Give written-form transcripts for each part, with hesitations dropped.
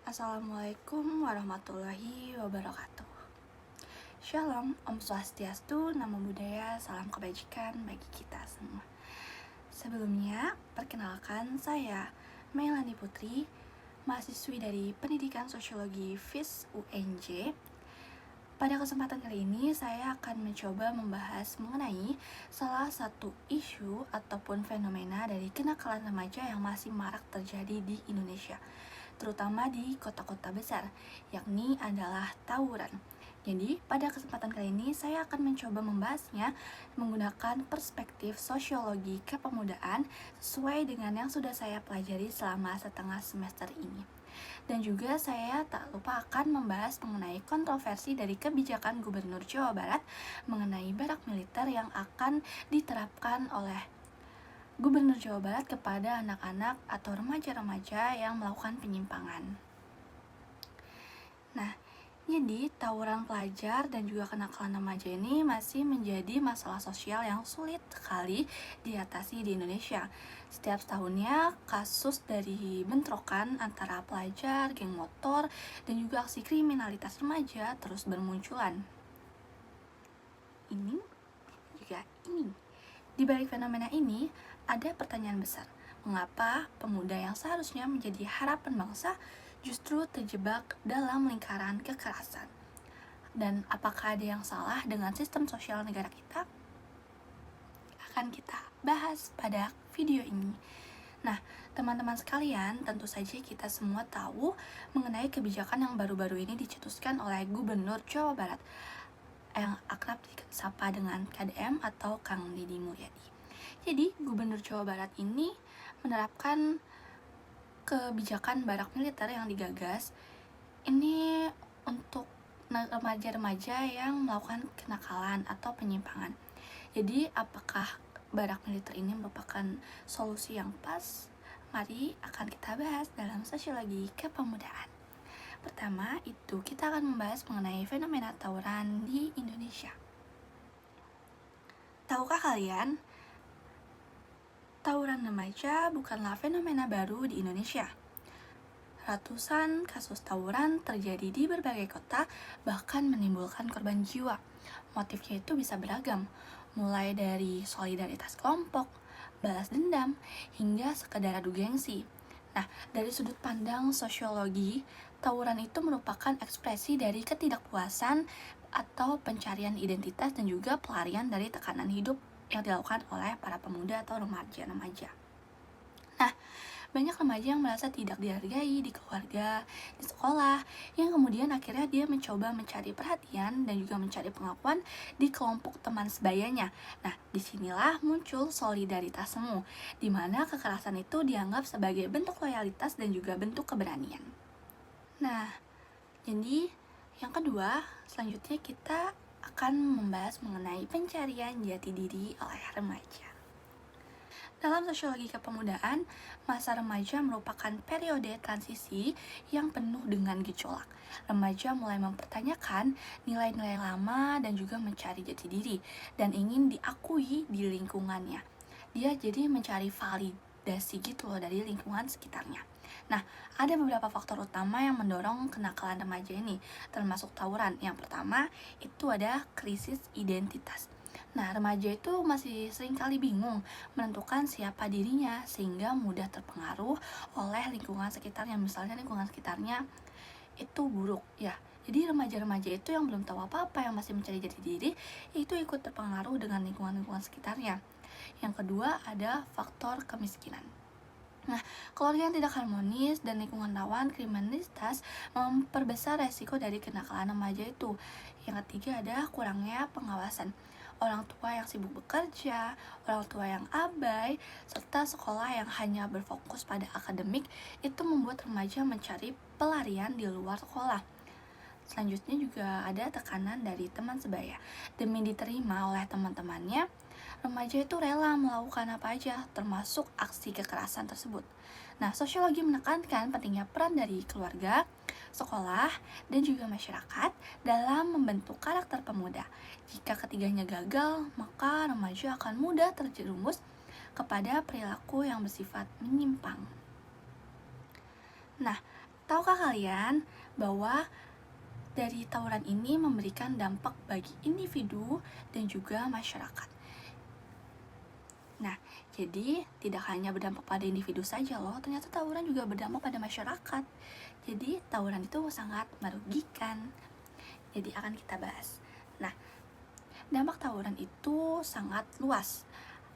Assalamualaikum warahmatullahi wabarakatuh. Shalom, Om Swastiastu, Namo Buddhaya, salam kebajikan bagi kita semua. Sebelumnya, perkenalkan saya Melani Putri, mahasiswi dari Pendidikan Sosiologi FIS UNJ. Pada kesempatan kali ini, saya akan mencoba membahas mengenai salah satu isu ataupun fenomena dari kenakalan remaja yang masih marak terjadi di Indonesia, terutama di kota-kota besar, yakni adalah tawuran. Jadi, pada kesempatan kali ini saya akan mencoba membahasnya menggunakan perspektif sosiologi kepemudaan sesuai dengan yang sudah saya pelajari selama setengah semester ini. Dan juga saya tak lupa akan membahas mengenai kontroversi dari kebijakan Gubernur Jawa Barat mengenai barak militer yang akan diterapkan oleh Gubernur Jawa Barat kepada anak-anak atau remaja-remaja yang melakukan penyimpangan. Nah, jadi tawuran pelajar dan juga kenakalan remaja ini masih menjadi masalah sosial yang sulit sekali diatasi di Indonesia. Setiap tahunnya kasus dari bentrokan antara pelajar, geng motor, dan juga aksi kriminalitas remaja terus bermunculan. Ini. Di balik fenomena ini, ada pertanyaan besar. Mengapa pemuda yang seharusnya menjadi harapan bangsa justru terjebak dalam lingkaran kekerasan? Dan apakah ada yang salah dengan sistem sosial negara kita? Akan kita bahas pada video ini. Nah, teman-teman sekalian, tentu saja kita semua tahu mengenai kebijakan yang baru-baru ini dicetuskan oleh Gubernur Jawa Barat yang akrab disapa dengan KDM atau Kang Deddy Mulyadi. Jadi, Gubernur Jawa Barat ini menerapkan kebijakan barak militer yang digagas ini untuk remaja-remaja yang melakukan kenakalan atau penyimpangan. Jadi, apakah barak militer ini merupakan solusi yang pas? Mari akan kita bahas dalam sosiologi kepemudaan. Pertama, itu kita akan membahas mengenai fenomena tawuran di Indonesia. Tahukah kalian, tawuran remaja bukanlah fenomena baru di Indonesia. Ratusan kasus tawuran terjadi di berbagai kota, bahkan menimbulkan korban jiwa. Motifnya itu bisa beragam, mulai dari solidaritas kelompok, balas dendam, hingga sekedar adu gengsi. Nah, dari sudut pandang sosiologi, tawuran itu merupakan ekspresi dari ketidakpuasan atau pencarian identitas dan juga pelarian dari tekanan hidup yang dilakukan oleh para pemuda atau remaja-remaja. Nah, banyak remaja yang merasa tidak dihargai di keluarga, di sekolah, yang kemudian akhirnya dia mencoba mencari perhatian dan juga mencari pengakuan di kelompok teman sebayanya. Nah, disinilah muncul solidaritas semu, di mana kekerasan itu dianggap sebagai bentuk loyalitas dan juga bentuk keberanian. Nah, jadi yang kedua, selanjutnya kita akan membahas mengenai pencarian jati diri oleh remaja. Dalam sosiologi kepemudaan, masa remaja merupakan periode transisi yang penuh dengan gejolak. Remaja mulai mempertanyakan nilai-nilai lama dan juga mencari jati diri dan ingin diakui di lingkungannya. Dia jadi mencari validasi gitu loh dari lingkungan sekitarnya. Nah, ada beberapa faktor utama yang mendorong kenakalan remaja ini, termasuk tawuran. Yang pertama, itu ada krisis identitas. Nah, remaja itu masih seringkali bingung menentukan siapa dirinya, sehingga mudah terpengaruh oleh lingkungan sekitarnya. Misalnya lingkungan sekitarnya itu buruk, ya. Jadi remaja-remaja itu yang belum tahu apa-apa, yang masih mencari jati diri, itu ikut terpengaruh dengan lingkungan-lingkungan sekitarnya. Yang kedua, ada faktor kemiskinan. Nah, keluarga yang tidak harmonis dan lingkungan rawan kriminalitas memperbesar resiko dari kenakalan remaja itu. Yang ketiga ada kurangnya pengawasan. Orang tua yang sibuk bekerja, orang tua yang abai, serta sekolah yang hanya berfokus pada akademik itu membuat remaja mencari pelarian di luar sekolah. Selanjutnya juga ada tekanan dari teman sebaya. Demi diterima oleh teman-temannya, remaja itu rela melakukan apa aja, termasuk aksi kekerasan tersebut. Nah, sosiologi menekankan pentingnya peran dari keluarga, sekolah, dan juga masyarakat dalam membentuk karakter pemuda. Jika ketiganya gagal, maka remaja akan mudah terjerumus kepada perilaku yang bersifat menyimpang. Nah, Tahukah kalian bahwa dari tawuran ini memberikan dampak bagi individu dan juga masyarakat? Nah, jadi tidak hanya berdampak pada individu saja loh, ternyata tawuran juga berdampak pada masyarakat. Jadi tawuran itu sangat merugikan. Jadi akan kita bahas. Nah, dampak tawuran itu sangat luas.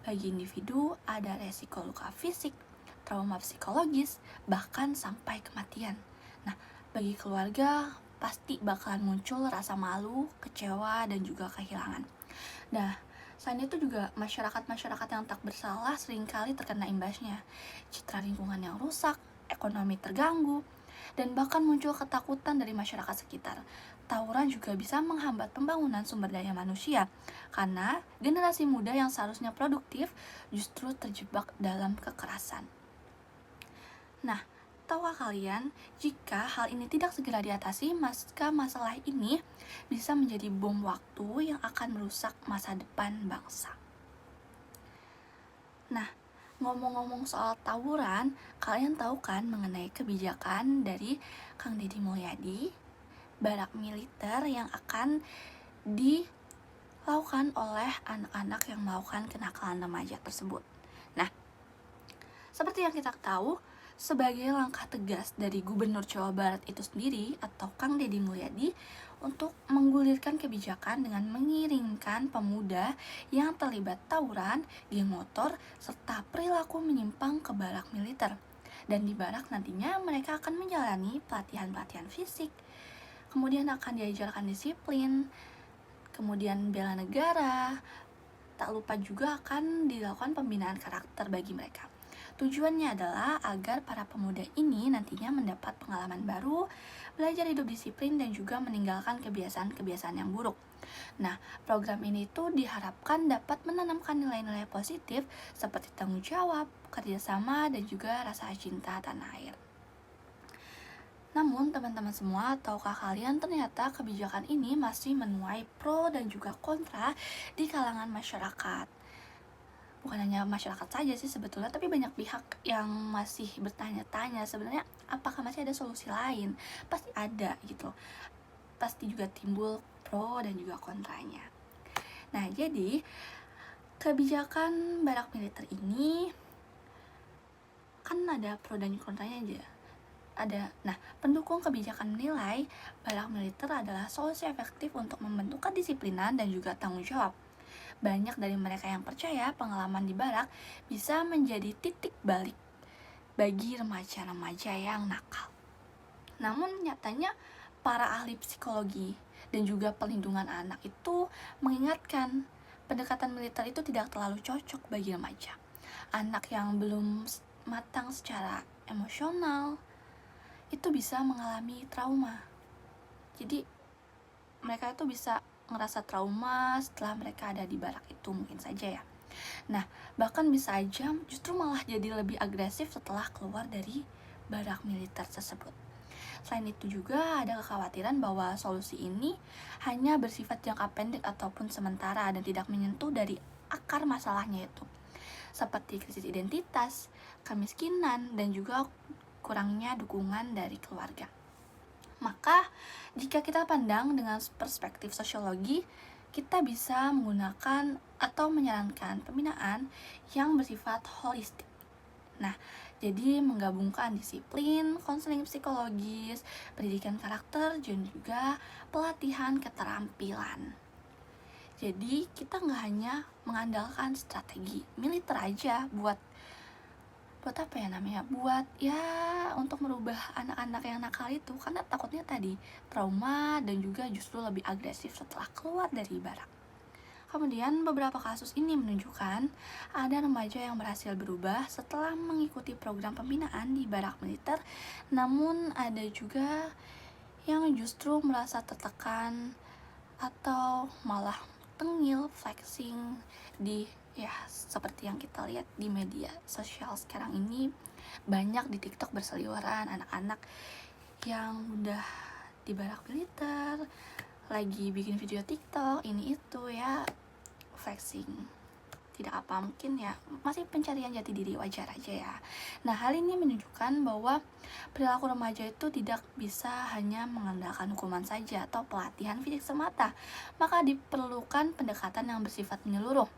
Bagi individu ada resiko luka fisik, trauma psikologis, bahkan sampai kematian. Nah, bagi keluarga pasti bakalan muncul rasa malu, kecewa, dan juga kehilangan. Nah, selain itu juga masyarakat-masyarakat yang tak bersalah seringkali terkena imbasnya. Citra lingkungan yang rusak, ekonomi terganggu, dan bahkan muncul ketakutan dari masyarakat sekitar. Tawuran juga bisa menghambat pembangunan sumber daya manusia, karena generasi muda yang seharusnya produktif justru terjebak dalam kekerasan. Nah, tahukah kalian, jika hal ini tidak segera diatasi, maka masalah ini bisa menjadi bom waktu yang akan merusak masa depan bangsa. Nah, ngomong-ngomong soal tawuran, kalian tahu kan mengenai kebijakan dari Kang Deddy Mulyadi, barak militer yang akan dilakukan oleh anak-anak yang melakukan kenakalan remaja tersebut. Nah, seperti yang kita tahu, sebagai langkah tegas dari Gubernur Jawa Barat itu sendiri atau Kang Deddy Mulyadi untuk menggulirkan kebijakan dengan mengirimkan pemuda yang terlibat tawuran, geng motor, serta perilaku menyimpang ke barak militer. Dan di barak nantinya mereka akan menjalani pelatihan-pelatihan fisik, kemudian akan diajarkan disiplin, kemudian bela negara, tak lupa juga akan dilakukan pembinaan karakter bagi mereka. Tujuannya adalah agar para pemuda ini nantinya mendapat pengalaman baru, belajar hidup disiplin, dan juga meninggalkan kebiasaan-kebiasaan yang buruk. Nah, program ini tuh diharapkan dapat menanamkan nilai-nilai positif seperti tanggung jawab, kerjasama, dan juga rasa cinta tanah air. Namun teman-teman semua, tahukah kalian ternyata kebijakan ini masih menuai pro dan juga kontra di kalangan masyarakat. Bukan hanya masyarakat saja sih sebetulnya, tapi banyak pihak yang masih bertanya-tanya sebenarnya apakah masih ada solusi lain. Pasti ada gitu. Pasti juga timbul pro dan juga kontranya. Nah, jadi kebijakan barak militer ini kan ada pro dan kontranya aja. Nah, pendukung kebijakan menilai barak militer adalah solusi efektif untuk membentuk kedisiplinan dan juga tanggung jawab. Banyak dari mereka yang percaya pengalaman di barak bisa menjadi titik balik bagi remaja-remaja yang nakal. Namun nyatanya para ahli psikologi dan juga perlindungan anak itu mengingatkan pendekatan militer itu tidak terlalu cocok bagi remaja. Anak yang belum matang secara emosional itu bisa mengalami trauma. Jadi mereka itu bisa ngerasa trauma setelah mereka ada di barak itu mungkin saja ya. Nah, bahkan bisa aja justru malah jadi lebih agresif setelah keluar dari barak militer tersebut. Selain itu juga ada kekhawatiran bahwa solusi ini hanya bersifat jangka pendek ataupun sementara dan tidak menyentuh dari akar masalahnya itu, seperti krisis identitas, kemiskinan, dan juga kurangnya dukungan dari keluarga. Maka, jika kita pandang dengan perspektif sosiologi, kita bisa menggunakan atau menyarankan pembinaan yang bersifat holistik. Nah, jadi menggabungkan disiplin, konseling psikologis, pendidikan karakter, dan juga pelatihan keterampilan. Jadi, kita nggak hanya mengandalkan strategi militer aja buat apa ya namanya, buat ya untuk merubah anak-anak yang nakal itu, karena takutnya tadi trauma dan juga justru lebih agresif setelah keluar dari barak. Kemudian beberapa kasus ini menunjukkan ada remaja yang berhasil berubah setelah mengikuti program pembinaan di barak militer, namun ada juga yang justru merasa tertekan atau malah tengil flexing di seperti yang kita lihat di media sosial sekarang ini. Banyak di TikTok berseliweran anak-anak yang udah di barak militer lagi bikin video TikTok ini itu ya, flexing. tidak apa, mungkin ya masih pencarian jati diri, wajar aja ya. Nah, hal ini menunjukkan bahwa perilaku remaja itu tidak bisa hanya mengandalkan hukuman saja atau pelatihan fisik semata, maka diperlukan pendekatan yang bersifat menyeluruh.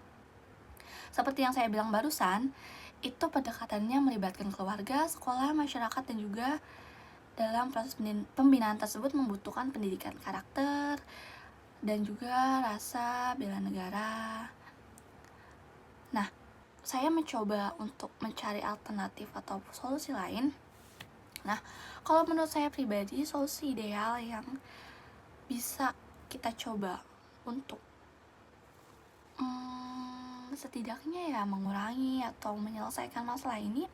Seperti yang saya bilang barusan, itu pendekatannya melibatkan keluarga, sekolah, masyarakat, dan juga dalam proses pembinaan tersebut membutuhkan pendidikan karakter dan juga rasa bela negara. Nah, saya mencoba untuk mencari alternatif atau solusi lain. Nah, kalau menurut saya pribadi, solusi ideal yang bisa kita coba untuk setidaknya ya mengurangi atau menyelesaikan masalah ini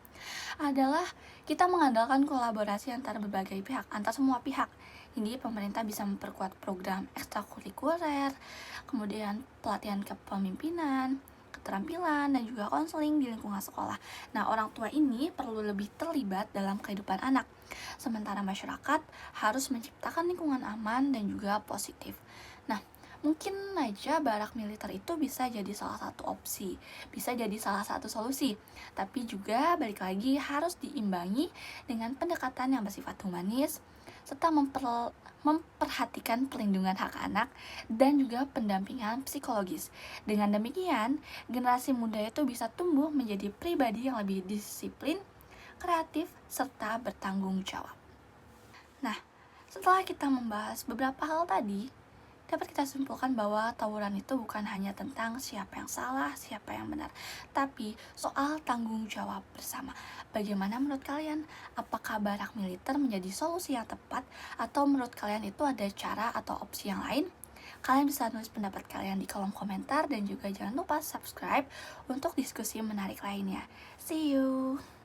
adalah kita mengandalkan kolaborasi antara berbagai pihak, antar semua pihak. Jadi pemerintah bisa memperkuat program ekstrakurikuler, kemudian pelatihan kepemimpinan, keterampilan, dan juga konseling di lingkungan sekolah. Nah, orang tua ini perlu lebih terlibat dalam kehidupan anak, sementara masyarakat harus menciptakan lingkungan aman dan juga positif. Nah, mungkin aja barak militer itu bisa jadi salah satu opsi, bisa jadi salah satu solusi, tapi juga balik lagi harus diimbangi dengan pendekatan yang bersifat humanis, serta memperhatikan perlindungan hak anak dan juga pendampingan psikologis. Dengan demikian, generasi muda itu bisa tumbuh menjadi pribadi yang lebih disiplin, kreatif, serta bertanggung jawab. Nah, setelah kita membahas beberapa hal tadi, dapat kita simpulkan bahwa tawuran itu bukan hanya tentang siapa yang salah, siapa yang benar, tapi soal tanggung jawab bersama. Bagaimana menurut kalian? Apakah barak militer menjadi solusi yang tepat, atau menurut kalian itu ada cara atau opsi yang lain? Kalian bisa tulis pendapat kalian di kolom komentar, dan juga jangan lupa subscribe untuk diskusi menarik lainnya. See you!